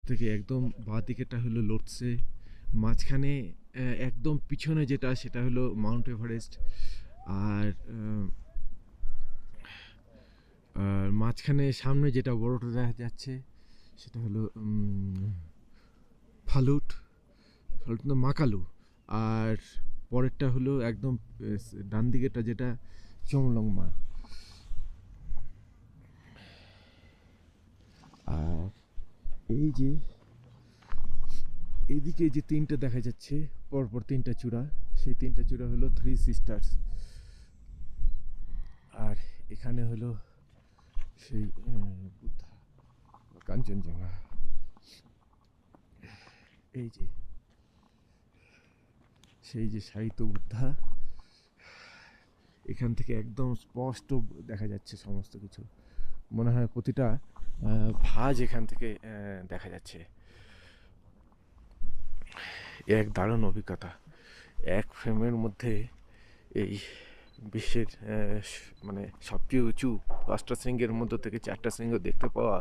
থেকে একদম বাঁ দিকেটা হলো লোটসে, মাঝখানে একদম পিছনে যেটা সেটা হলো মাউন্ট এভারেস্ট, আর আর মাঝখানে সামনে যেটা বড়টা দেখা যাচ্ছে সেটা হলো ফালুট, ফালুট না মাকালু। আর পরেরটা হলো একদম ডান দিকেটা যেটা চমলংমা। আর এই যে এইদিকে যে তিনটা দেখা যাচ্ছে পরপর তিনটা চূড়া, সেই তিনটা চূড়া হলো থ্রি সিস্টার্স। আর এখানে হলো সেই বুদ্ধা কাঞ্চনজঙ্ঘা। এই যে সেই যে সাহিত্য বুদ্ধা, এখান থেকে একদম স্পষ্ট দেখা যাচ্ছে সমস্ত কিছু। মনে হয় প্রতিটা ভাঁজ এখান থেকে দেখা যাচ্ছে। এক দারুণ অভিজ্ঞতা, এক ফ্রেমের মধ্যে এই বিশ্বের মানে সবচেয়ে উঁচু ৫টা শৃঙ্গের মধ্য থেকে ৪টা শৃঙ্গ দেখতে পাওয়া